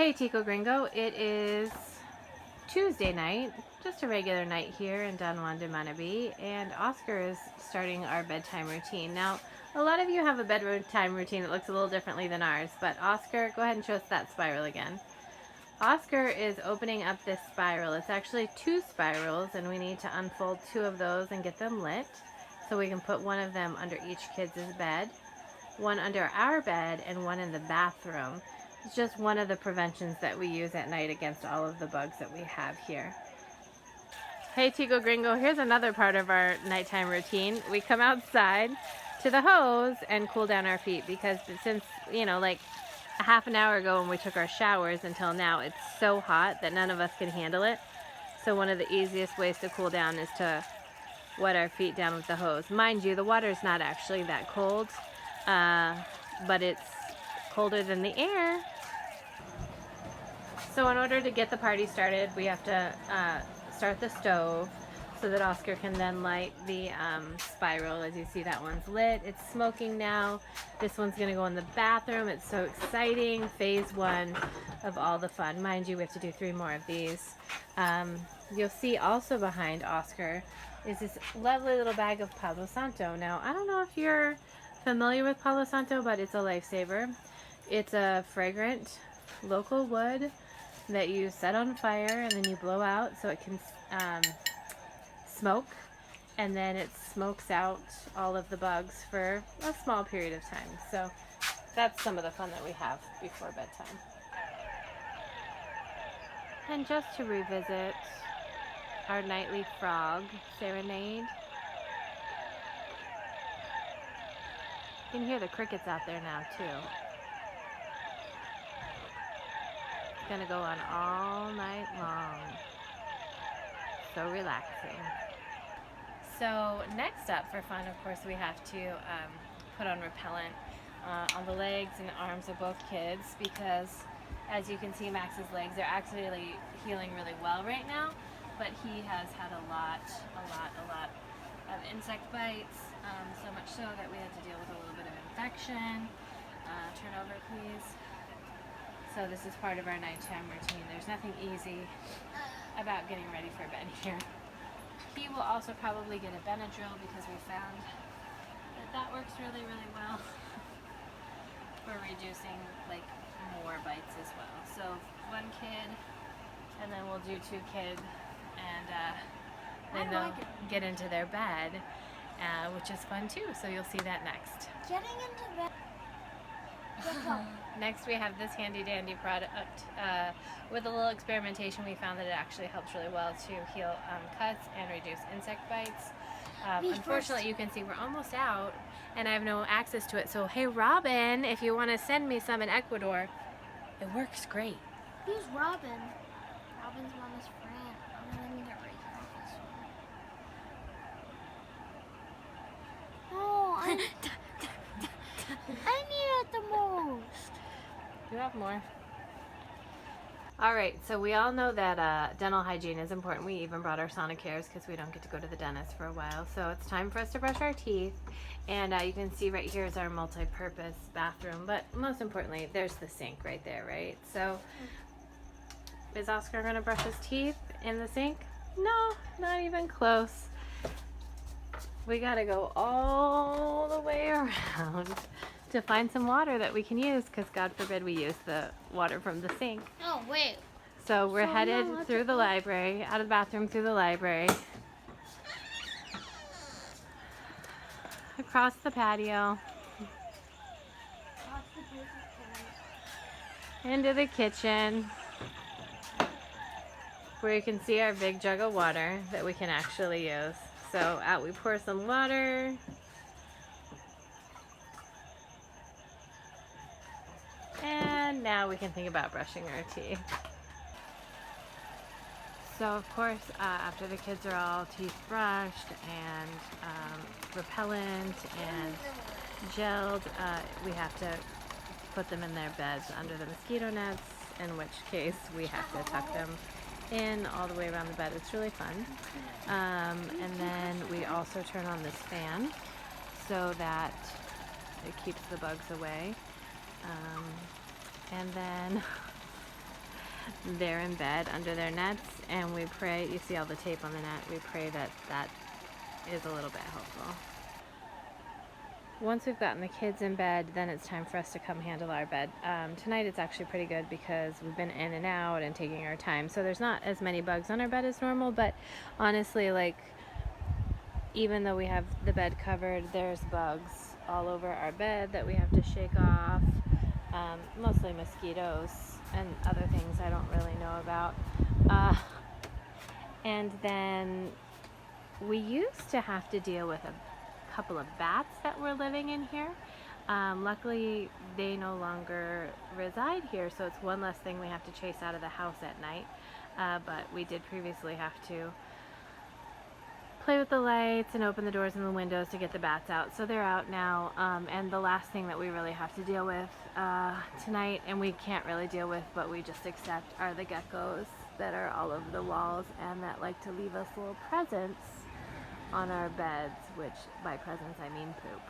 Hey Tico Gringo, it is Tuesday night, just a regular night here in Don Juan de Manabí, and Oscar is starting our bedtime routine. Now, a lot of you have a bedtime routine that looks a little differently than ours, but Oscar, go ahead and show us that spiral again. Oscar is opening up this spiral. It's actually 2 spirals, and we need to unfold 2 of those and get them lit, so we can put one of them under each kid's bed, one under our bed, and one in the bathroom. It's just one of the preventions that we use at night against all of the bugs that we have here. Hey Tico Gringo, here's another part of our nighttime routine. We come outside to the hose and cool down our feet because since, like a half an hour ago when we took our showers until now, it's so hot that none of us can handle it. So one of the easiest ways to cool down is to wet our feet down with the hose. Mind you, the water's not actually that cold, but it's colder than the air. So in order to get the party started, we have to start the stove so that Oscar can then light the spiral. As you see, that one's lit. It's smoking now. This one's gonna go in the bathroom. It's so exciting. Phase 1 of all the fun. Mind you, we have to do 3 more of these. You'll see also behind Oscar is this lovely little bag of Palo Santo. Now, I don't know if you're familiar with Palo Santo, but it's a lifesaver. It's a fragrant local wood that you set on fire and then you blow out so it can smoke, and then it smokes out all of the bugs for a small period of time. So that's some of the fun that we have before bedtime. And just to revisit our nightly frog serenade, you can hear the crickets out there now too. It's gonna go on all night long. So relaxing. So next up for fun, of course, we have to put on repellent on the legs and arms of both kids because, as you can see, Max's legs are actually healing really well right now, but he has had a lot of insect bites, so much so that we had to deal with a little bit of infection. Turn over, please. So this is part of our nighttime routine. There's nothing easy about getting ready for bed here. He will also probably get a Benadryl because we found that works really well for reducing more bites as well. So 1 kid, and then we'll do 2 kids, and then they'll get into their bed, which is fun too. So you'll see that next. Getting into bed. Next we have this handy dandy product. With a little experimentation, we found that it actually helps really well to heal cuts and reduce insect bites. Unfortunately, you can see we're almost out and I have no access to it. So hey Robin, if you want to send me some in Ecuador, it works great. Who's Robin? Robin's mama's friend. I'm gonna need it right here. Oh, I need it the most. You have more. Alright, so we all know that dental hygiene is important. We even brought our Sonicares because we don't get to go to the dentist for a while. So it's time for us to brush our teeth. And you can see right here is our multi-purpose bathroom. But most importantly, there's the sink right there, right? So is Oscar going to brush his teeth in the sink? No, not even close. We got to go all the way around to find some water that we can use because God forbid we use the water from the sink. Oh, wait. So we're headed through the library, out of the bathroom through the library, across the patio, into the kitchen, where you can see our big jug of water that we can actually use. So out we pour some water. And now we can think about brushing our teeth. So of course, after the kids are all teeth brushed and repellent and gelled, we have to put them in their beds under the mosquito nets, in which case we have to tuck them in all the way around the bed. It's really fun. And then we also turn on this fan so that it keeps the bugs away. And then they're in bed under their nets, and we pray. You see all the tape on the net. We pray that that is a little bit helpful. Once we've gotten the kids in bed, then it's time for us to come handle our bed. Tonight it's actually pretty good because we've been in and out and taking our time, so there's not as many bugs on our bed as normal, but honestly, like, even though we have the bed covered, there's bugs all over our bed that we have to shake off, mostly mosquitoes and other things I don't really know about. And then we used to have to deal with a couple of bats that were living in here. Luckily, they no longer reside here, so it's one less thing we have to chase out of the house at night. But we did previously have to play with the lights and open the doors and the windows to get the bats out. So they're out now. And the last thing that we really have to deal with tonight, and we can't really deal with, but we just accept, are the geckos that are all over the walls and that like to leave us little presents on our beds, which by presents I mean poop.